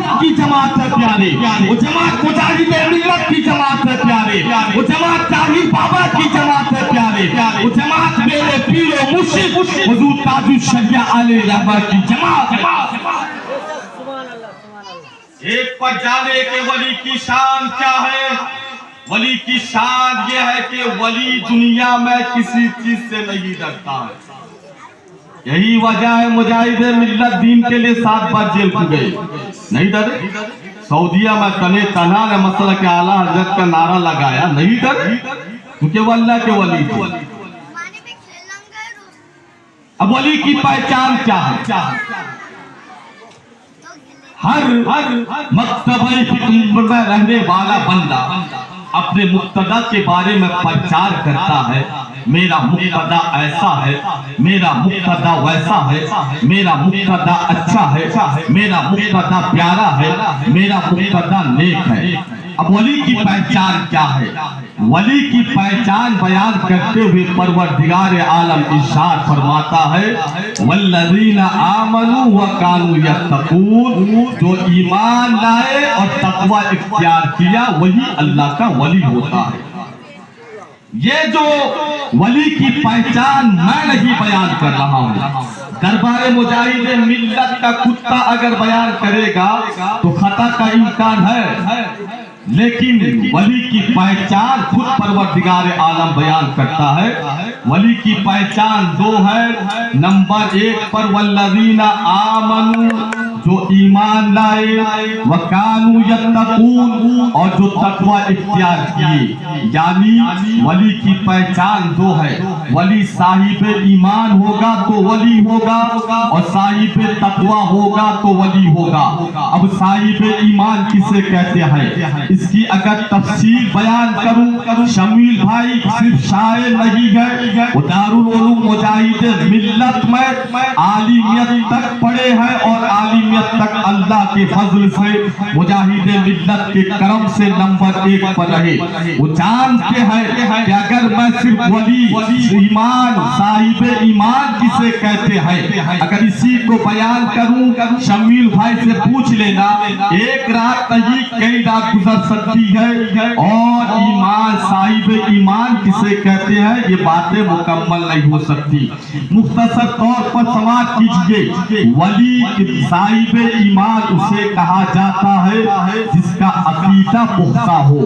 حق کی جماعت ہے پیارے، وہ جماعت مجاہد ملت کی جماعت ہے پیارے، وہ جماعت طاہر بابا کی جماعت ہے پیارے، وہ جماعت میرے پیر و مرشد حضور تاج الشریعہ علیہ رحمہ کی جماعت ہے۔ ایک پر جانے کہ ولی کی شان کیا ہے؟ ولی کی شان یہ ہے کہ ولی دنیا میں کسی چیز سے نہیں ڈرتا ہے۔ یہی وجہ ہے مجاہد ملت دین کے لیے 7 بار جیل کو گئے، نہیں ڈرے۔ سعودیہ میں تنے تنہا نے مسئلہ کے اعلیٰ حضرت کا نعرہ لگایا، نہیں ڈرے، کیونکہ وہ اللہ کے ولی تھے۔ اب ولی کی پہچان کیا ہے؟ ہر مکتبہ فکر میں رہنے والا بندہ اپنے مقتدی کے بارے میں پرچار کرتا ہے، میرا مقتدی ایسا ہے، میرا مقتدی ویسا ہے، میرا مقتدی اچھا ہے، میرا مقتدی پیارا ہے، میرا مقتدی نیک ہے۔ اب ولی کی پہچان کیا ہے؟ ولی کی پہچان بیان کرتے ہوئے پروردگار عالم ارشاد فرماتا ہے والذین آمنوا وکانوا یتقون، جو ایمان لائے اور تقوی اختیار کیا وہی اللہ کا ولی ہوتا ہے۔ یہ جو ولی کی پہچان میں نہیں بیان کر رہا ہوں، دربار مجاہد ملت کا کتا اگر بیان کرے گا تو خطا کا امکان ہے، لیکن ولی کی پہچان خود پروردگار عالم بیان کرتا ہے۔ ولی کی پہچان 2 ہے۔ نمبر 1 پر والذین آمنوا، جو ایمان لائے، وکانوا یتقون، اور جو تقوی اختیار کیے۔ یعنی ولی کی پہچان 2 ہے، ولی صاحب ایمان ہوگا تو ولی ہوگا، اور صاحب تقوی ہوگا تو ولی ہوگا۔ اب صاحب ایمان کسے کہتے ہیں؟ اس کی اگر تفصیل بیان کروں، شمیل بھائی صرف شاعر نہیں ہے، وہ دارالعلوم مجاہد ملت میں عالمیت تک پڑھے ہیں، اور عالمیت تک اللہ کے فضل سے مجاہد ملت کے کرم سے نمبر 1 پر رہے۔ وہ جانتے ہیں کہ اگر میں صرف ولی ایمان، صاحب ایمان کسے کہتے ہیں، اگر اسی کو بیان کروں، شمیل بھائی سے پوچھ لینا، ایک رات نہیں کئی رات گزر سکتی ہے، اور ایمان، صاحب ایمان کسے کہتے ہیں یہ باتیں مکمل نہیں ہو سکتی۔ مختصر طور پر سماعت کیجئے، ولی صاحب ایمان اسے کہا جاتا ہے جس کا عقیدہ پختہ ہو،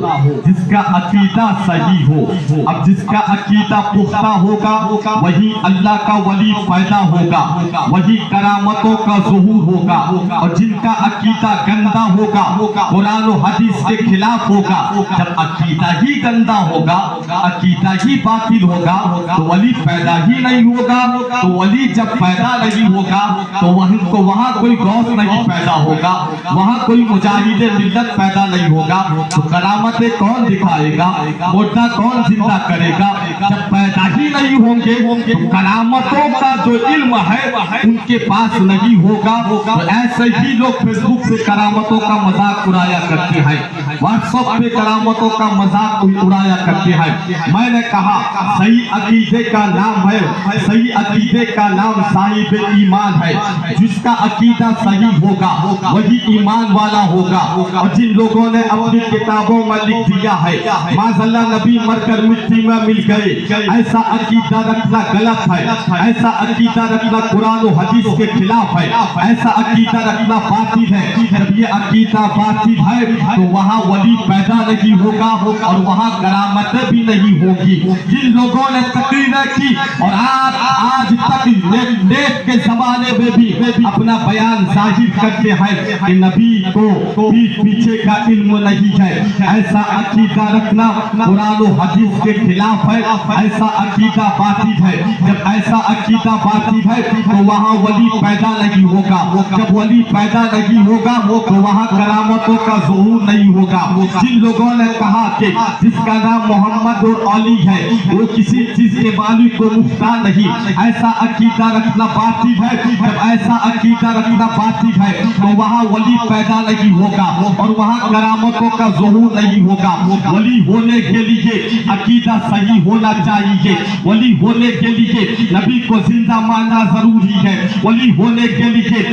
جس کا عقیدہ صحیح ہو۔ اب جس کا عقیدہ پختہ ہوگا وہی اللہ کا ولی پیدا ہوگا، وہی کرامتوں کا ظہور ہوگا، اور جن کا عقیدہ گندا ہوگا، قرآن و حدیث کے خلاف ہوگا۔ جب عقیدہ ہی گندا ہوگا، عقیدہ ہی باطل ہوگا تو ولی پیدا ہی نہیں ہوگا۔ تو ولی جب پیدا نہیں ہوگا تو وہاں کوئی غوث نہیں پیدا ہوگا، وہاں کوئی مجاہد ملت پیدا نہیں ہوگا۔ تو کرامتیں کون دکھائے گا؟ مردہ کون زندہ کرے گا؟ جب پیدا ہی نہیں ہوں گے تو کرامتوں کا جو علم ہے ان کے پاس نہیں ہوگا۔ تو ایسے ہی لوگ فیس بک سے کرامتوں کا مذاق اڑایا کرتے ہیں، واٹس ایپ پہ کرامتوں کا مذاق اڑایا کرتے ہیں۔ میں نے کہا صحیح عقیدے کا نام ہے، صحیح عقیدے کا نام صاحب ایمان ہے۔ جس کا عقیدہ صحیح ہوگا وہی ایمان والا ہوگا۔ اور جن لوگوں نے اپنی کتابوں میں لکھ دیا ہے معاذ اللہ نبی مر کر مٹی میں مل گئے، ایسا عقیدہ رکھنا غلط ہے، ایسا عقیدہ رکھنا قرآن و حدیث کے خلاف ہے، ایسا عقیدہ رکھنا باطل ہے۔ جب یہ عقیدہ باطل ہے تو وہاں ولی پیدا نہیں ہوگا اور وہاں کرامتیں بھی نہیں ہوگی۔ جن لوگوں نے تقریریں کی اور آج تک نیٹ کے زمانے میں بھی اپنا بیان ظاہر کرتے ہیں کہ نبی کو پیٹ پیچھے کا علم نہیں ہے، ایسا عقیدہ رکھنا قرآن و حدیث کے خلاف ہے، ایسا عقیدہ باطل ہے۔ جب ایسا عقیدہ باطل ہے تو وہاں ولی پیدا نہیں ہوگا، جب ولی پیدا نہیں ہوگا تو وہاں کرامتوں کا ظہور نہیں ہوگا۔ جن لوگوں نے کہا کہ جس کا نام محمد اور علی ہے وہ کسی چیز کے مالک کو محتاج نہیں، ایسا عقیدہ رکھنا باطل ہے۔ جب ایسا عقیدہ رکھنا باطل ہے تو وہاں ولی پیدا نہیں ہوگا اور وہاں کرامتوں کا ظہور نہیں ہوگا۔ ولی ہونے کے لیے عقیدہ صحیح ہونا چاہیے، ولی ہونے کے لیے نبی کو زندہ ماننا ضروری ہے، ولی ہونے کے لیے